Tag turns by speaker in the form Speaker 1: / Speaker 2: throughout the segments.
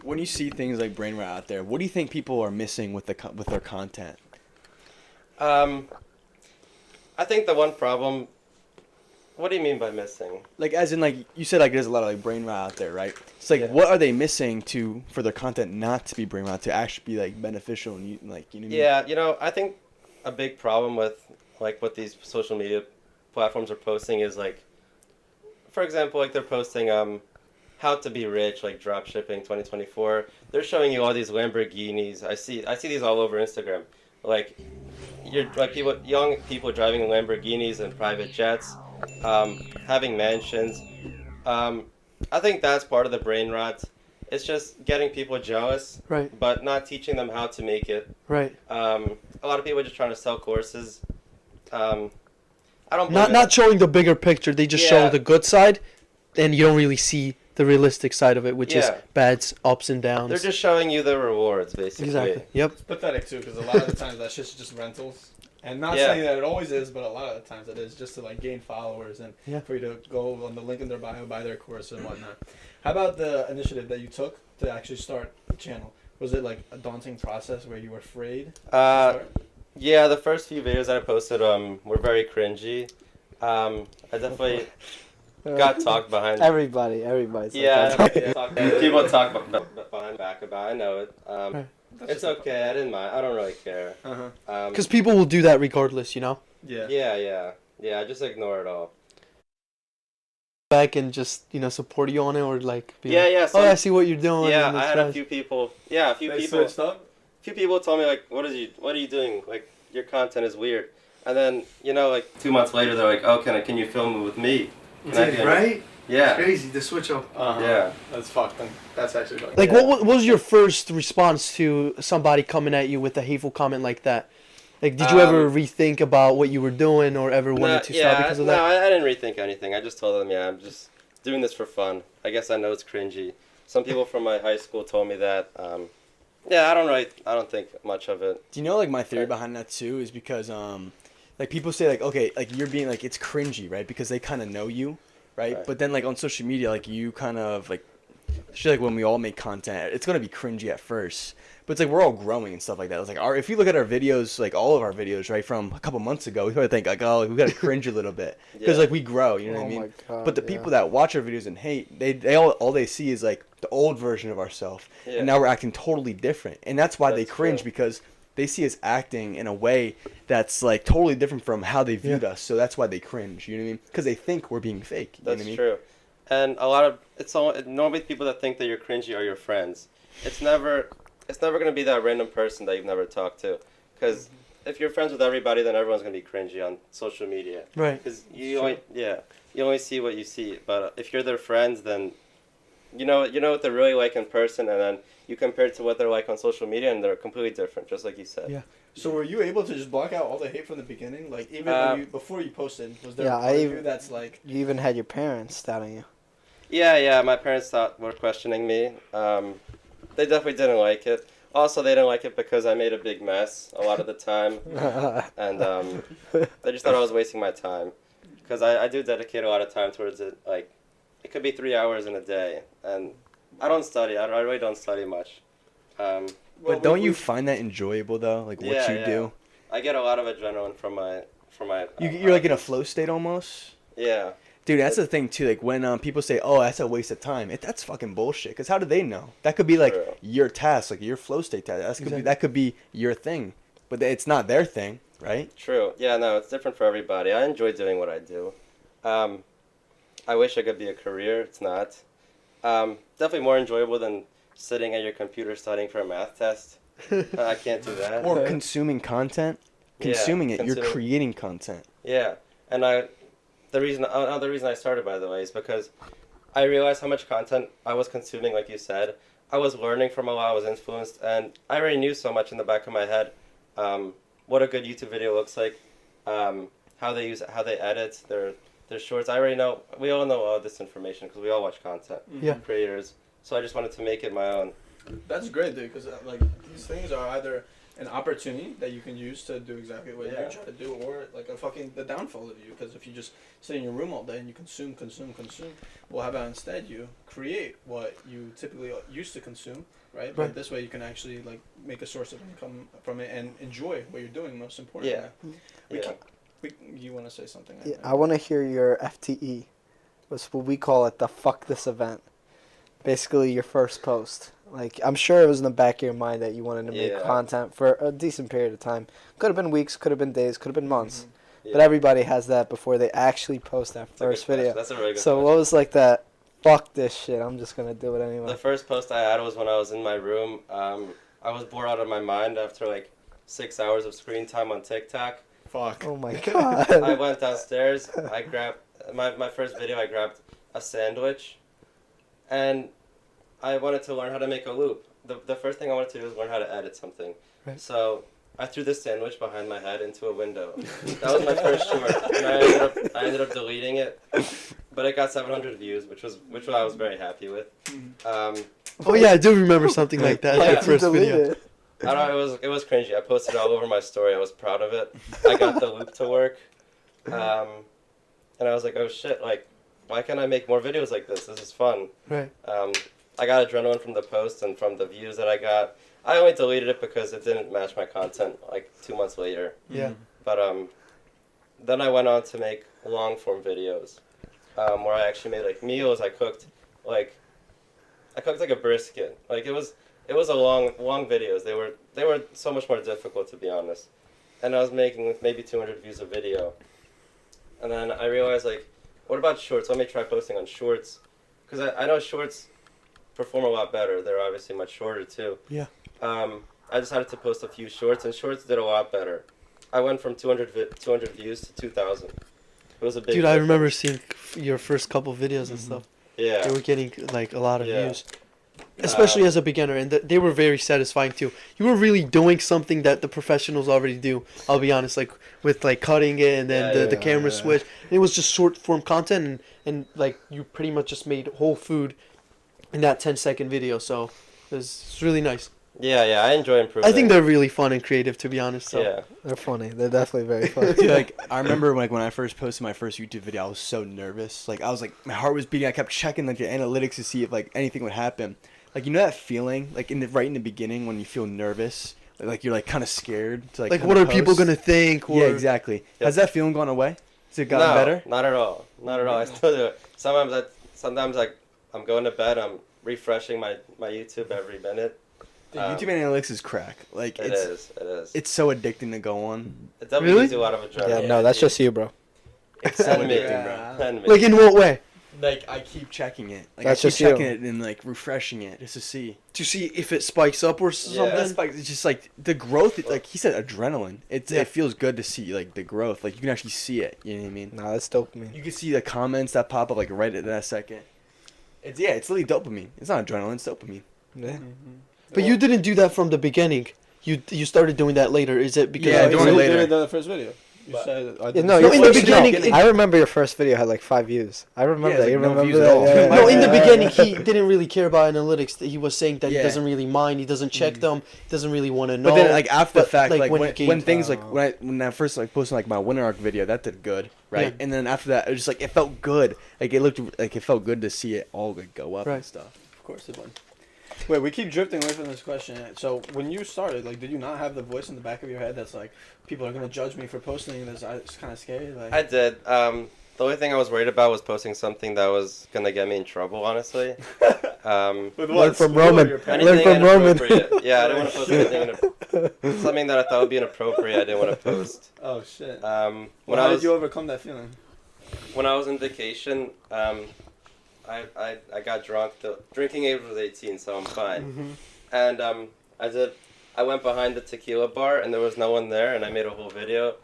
Speaker 1: when you see things like brain rot out there, what do you think people are missing with with their content?
Speaker 2: I think the one problem. What do you mean by missing?
Speaker 1: Like, as in, like, you said, like, there's a lot of, like, brain rot out there, right? It's like, what are they missing for their content not to be brain rot, to actually be, like, beneficial and, like, you know what I mean?
Speaker 2: Yeah, you know, I think a big problem with, like, what these social media platforms are posting is, like, for example, like, they're posting, how to be rich, like, drop shipping 2024. They're showing you all these Lamborghinis. I see these all over Instagram. Like, young people driving Lamborghinis and private jets, having mansions. I think that's part of the brain rot. It's just getting people jealous,
Speaker 3: Right.
Speaker 2: but not teaching them how to make it.
Speaker 3: Right.
Speaker 2: A lot of people are just trying to sell courses. I don't
Speaker 3: Not showing the bigger picture. They just show the good side, and you don't really see the realistic side of it, which is bad ups and downs.
Speaker 2: They're just showing you the rewards, basically.
Speaker 3: Exactly. Yep.
Speaker 4: It's pathetic too, because a lot of the times that shit's just rentals. And not saying that it always is, but a lot of the times it is, just to like gain followers and for you to go on the link in their bio, buy their course and whatnot. How about the initiative that you took to actually start the channel? Was it like a daunting process where you were afraid?
Speaker 2: Yeah, the first few videos that I posted were very cringy. I definitely got talked behind.
Speaker 5: Everybody's
Speaker 2: People talk behind back about. I know it. It's okay. I didn't mind. I don't really care.
Speaker 3: Because people will do that regardless, you know.
Speaker 2: Yeah. I just ignore it all.
Speaker 3: Back and just support you on it, or like
Speaker 2: So,
Speaker 3: I see what you're doing.
Speaker 2: Yeah, I had a few people. Yeah, a few people.
Speaker 4: Switched up?
Speaker 2: Few people told me like, what are you doing? Like, your content is weird. And then like 2 months later, they're like, oh, can you film it with me?
Speaker 3: Right?
Speaker 2: Yeah.
Speaker 3: It's crazy the switch up.
Speaker 2: Yeah.
Speaker 4: That's fucked. That's actually fucked.
Speaker 3: Like, what was your first response to somebody coming at you with a hateful comment like that? Like, did you ever rethink about what you were doing, or ever wanted to stop because of that?
Speaker 2: No, I didn't rethink anything. I just told them, I'm just doing this for fun. I guess I know it's cringy. Some people from my high school told me that. I don't think much of it.
Speaker 1: Do you know, like, my theory behind that too is because like, people say, like, okay, like, you're being, like, it's cringy, right? Because they kind of know you, right? But then, like, on social media, like, you kind of, like, especially, like, when we all make content, it's going to be cringy at first. But it's like we're all growing and stuff like that. It's like if you look at our videos, like all of our videos, right, from a couple months ago, we probably think like, oh, we got to cringe a little bit because like we grow, you know what I mean?
Speaker 5: God,
Speaker 1: but the people that watch our videos and hate, they all they see is like the old version of ourselves, and now we're acting totally different, and that's why they cringe because they see us acting in a way that's like totally different from how they viewed us. So that's why they cringe. You know what I mean? Because they think we're being fake. You know what I mean?
Speaker 2: True. And normally people that think that you're cringy are your friends. It's never going to be that random person that you've never talked to. Because if you're friends with everybody, then everyone's going to be cringy on social media.
Speaker 3: Right.
Speaker 2: Because you only see what you see. But if you're their friends, then you know what they're really like in person, and then you compare it to what they're like on social media, and they're completely different, just like you said.
Speaker 3: Yeah.
Speaker 4: So were you able to just block out all the hate from the beginning? Like, even when before you posted, was there a part of you that's like...
Speaker 5: You even had your parents doubting you.
Speaker 2: Yeah, my parents were questioning me. They definitely didn't like it. Also, they didn't like it because I made a big mess a lot of the time. And they just thought I was wasting my time. Because I do dedicate a lot of time towards it. Like, it could be 3 hours in a day. And I don't study. I really don't study much.
Speaker 1: But don't you find that enjoyable, though? Like, what you do?
Speaker 2: I get a lot of adrenaline from my...
Speaker 1: You're like in a flow state almost?
Speaker 2: Yeah.
Speaker 1: Dude, that's the thing, too. Like, when people say, oh, that's a waste of time, that's fucking bullshit. Because how do they know? That could be, like, your task, like, your flow state task. That could be your thing. But it's not their thing, right?
Speaker 2: True. Yeah, no, it's different for everybody. I enjoy doing what I do. I wish I could be a career. It's not. Definitely more enjoyable than sitting at your computer studying for a math test. I can't do that.
Speaker 1: Or consuming content. Consuming it. You're creating content.
Speaker 2: Yeah. And the reason I started, by the way, is because I realized how much content I was consuming, like you said. I was learning from a lot. I was influenced, and I already knew so much in the back of my head. What a good YouTube video looks like, how they edit their shorts. I already know. We all know all this information because we all watch content. Creators. So I just wanted to make it my own.
Speaker 4: That's great, dude, because like these things are either an opportunity that you can use to do exactly what you're trying to do, or like the downfall of you. Because if you just sit in your room all day and you consume, well, how about instead you create what you typically used to consume, right? But this way you can actually like make a source of income from it and enjoy what you're doing. Most importantly. You want to say something?
Speaker 5: Yeah, I want to hear your FTE. What's what we call it, the fuck this event. Basically, your first post. Like, I'm sure it was in the back of your mind that you wanted to make content for a decent period of time. Could have been weeks, could have been days, could have been months. But everybody has that before they actually post that first video.
Speaker 2: That's a really good
Speaker 5: So
Speaker 2: question.
Speaker 5: what was like that, fuck this shit, I'm just going to do it anyway?
Speaker 2: The first post I had was when I was in my room. I was bored out of my mind after like 6 hours of screen time on TikTok.
Speaker 1: Fuck.
Speaker 5: Oh my god.
Speaker 2: I went downstairs. I grabbed my first video. I grabbed a sandwich, and I wanted to learn how to make a loop. The first thing I wanted to do was learn how to edit something.
Speaker 5: Right.
Speaker 2: So I threw this sandwich behind my head into a window. That was my first short, and I ended up deleting it, but it got 700 views, which I was very happy with.
Speaker 3: Oh yeah, I do remember something like that.
Speaker 2: Yeah.
Speaker 3: Your first video.
Speaker 2: I don't know, it was cringy. I posted it all over my story. I was proud of it. I got the loop to work. And I was like, oh shit, like, why can't I make more videos like this? This is fun.
Speaker 3: Right.
Speaker 2: I got adrenaline from the post and from the views that I got. I only deleted it because it didn't match my content like 2 months later.
Speaker 3: Yeah.
Speaker 2: But then I went on to make long form videos where I actually made like meals. I cooked like a brisket. Like it was a long videos. They were so much more difficult, to be honest. And I was making maybe 200 views a video. And then I realized, like, what about shorts? Let me try posting on shorts. Because I know shorts perform a lot better. They're obviously much shorter, too.
Speaker 3: Yeah.
Speaker 2: I decided to post a few shorts, and shorts did a lot better. I went from 200 views to 2,000. It was a big
Speaker 3: Dude, I
Speaker 2: difference.
Speaker 3: remember seeing your first couple videos and stuff.
Speaker 2: Yeah.
Speaker 3: They were getting like a lot of views. Especially as a beginner, and they were very satisfying too. You were really doing something that the professionals already do. I'll be honest, like with like cutting it and then the camera switch. And it was just short form content, and like you pretty much just made whole food in that 10-second video. So it's really nice.
Speaker 2: Yeah, I enjoy improving.
Speaker 3: I think they're really fun and creative, to be honest. So.
Speaker 2: Yeah.
Speaker 5: They're funny. They're definitely very funny.
Speaker 1: Dude, like I remember like when I first posted my first YouTube video, I was so nervous. Like I was like my heart was beating. I kept checking like the analytics to see if like anything would happen. Like you know that feeling like right in the beginning when you feel nervous, like you're like kind of scared to
Speaker 3: like what are people gonna think? Or...
Speaker 1: Yeah, exactly. Yep. Has that feeling gone away? Has it gotten better?
Speaker 2: Not at all. Not at all. I still do it. Sometimes like I'm going to bed. I'm refreshing my YouTube every minute.
Speaker 1: Dude, YouTube analytics is crack. Like
Speaker 2: it is.
Speaker 1: It's so addicting to go on.
Speaker 2: It definitely gives you a lot of adrenaline.
Speaker 5: Yeah, no, that's just you, bro.
Speaker 1: It's so
Speaker 2: And me,
Speaker 1: addicting, bro.
Speaker 2: And me.
Speaker 3: Like in what way?
Speaker 1: Like I keep checking it. Like
Speaker 5: That's
Speaker 1: I keep
Speaker 5: just you.
Speaker 1: checking it and like refreshing it just to see.
Speaker 3: To see if it spikes up or something.
Speaker 1: That's like it's just like the growth. Like he said, adrenaline. It feels good to see like the growth. Like you can actually see it. You know what I mean?
Speaker 5: No, that's dopamine.
Speaker 1: You can see the comments that pop up like right at that second. It's literally dopamine. It's not adrenaline. It's dopamine.
Speaker 5: Yeah.
Speaker 3: But you didn't do that from the beginning. You started doing that later. Is it because?
Speaker 1: Yeah, doing it later.
Speaker 4: The first video. You said
Speaker 3: No, in the beginning.
Speaker 5: I remember your first video had like 5 views. I remember that.
Speaker 1: like,
Speaker 5: You
Speaker 1: no
Speaker 5: remember
Speaker 1: views at
Speaker 5: that?
Speaker 1: all.
Speaker 5: Yeah,
Speaker 3: No, in the
Speaker 5: yeah.
Speaker 3: beginning he didn't really care about analytics. He was saying that he
Speaker 1: Yeah.
Speaker 3: doesn't really mind. He doesn't check them. He doesn't really want to know.
Speaker 1: But then like after the
Speaker 3: But,
Speaker 1: fact,
Speaker 3: like,
Speaker 1: like
Speaker 3: when
Speaker 1: when,
Speaker 3: it came
Speaker 1: when
Speaker 3: to-
Speaker 1: things like when I first like posted like my winter arc video, that did good, right?
Speaker 3: Yeah.
Speaker 1: And then after that, it was just like it felt good. Like it looked like it felt good to see it all like go up
Speaker 3: Right.
Speaker 1: and stuff.
Speaker 4: Of course it would. Wait, we keep drifting away from this question. So when you started, like, did you not have the voice in the back of your head that's like, people are gonna judge me for posting this? It's kind of scary. Like,
Speaker 2: I did. The only thing I was worried about was posting something that was gonna get me in trouble. Honestly.
Speaker 4: with
Speaker 5: Learn from
Speaker 4: School or
Speaker 5: Roman.
Speaker 4: your parents?
Speaker 5: Learn from Roman.
Speaker 2: inappropriate. Yeah, I didn't want to post anything. Something that I thought would be inappropriate. I didn't want to post.
Speaker 4: Oh shit.
Speaker 2: When
Speaker 4: Well, how did you overcome that feeling?
Speaker 2: when I was on vacation, I got drunk. The drinking age was 18, so I'm fine. And I went behind the tequila bar, and there was no one there, and I made a whole video.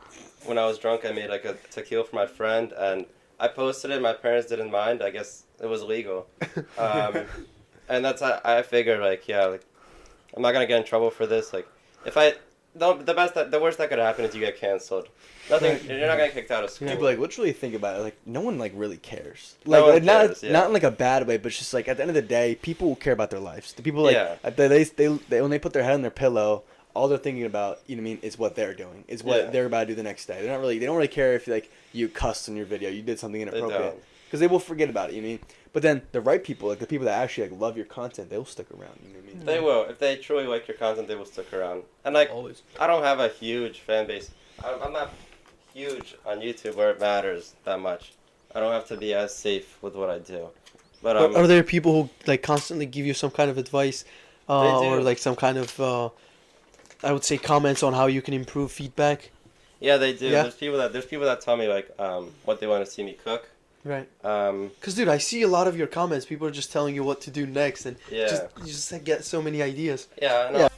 Speaker 2: When I was drunk, I made like a tequila for my friend, and I posted it. My parents didn't mind. I guess it was legal. And that's how I figured, like, yeah, like, I'm not gonna get in trouble for this. Like, if I, the worst that could happen is you get canceled. Nothing. You're not gonna get kicked out of school.
Speaker 1: People like, let's really think about it. Like, no one like really cares.
Speaker 2: No
Speaker 1: Like,
Speaker 2: one cares,
Speaker 1: not in like a bad way, but it's just like at the end of the day, people care about their lives. The people like
Speaker 2: Yeah.
Speaker 1: they when they put their head on their pillow all they're thinking about, you know what I mean, is what they're doing, is what they're about to do the next day. They don't really care if like you cussed in your video, you did something inappropriate, because they will forget about it. You know what I mean? But then the right people, like the people that actually like love your content, they'll stick around. You know what I mean?
Speaker 2: They will. If they truly like your content, they will stick around. And like,
Speaker 1: always.
Speaker 2: I don't have a huge fan base. I'm not huge on YouTube where it matters that much. I don't have to be as safe with what I do. But
Speaker 3: are there people who like constantly give you some kind of advice, or like some kind of, I would say, comments on how you can improve, feedback?
Speaker 2: Yeah, they do.
Speaker 3: Yeah?
Speaker 2: There's people that tell me like what they want to see me cook.
Speaker 3: Right. Cause dude, I see a lot of your comments. People are just telling you what to do next, and you just get so many ideas.
Speaker 2: Yeah. I know.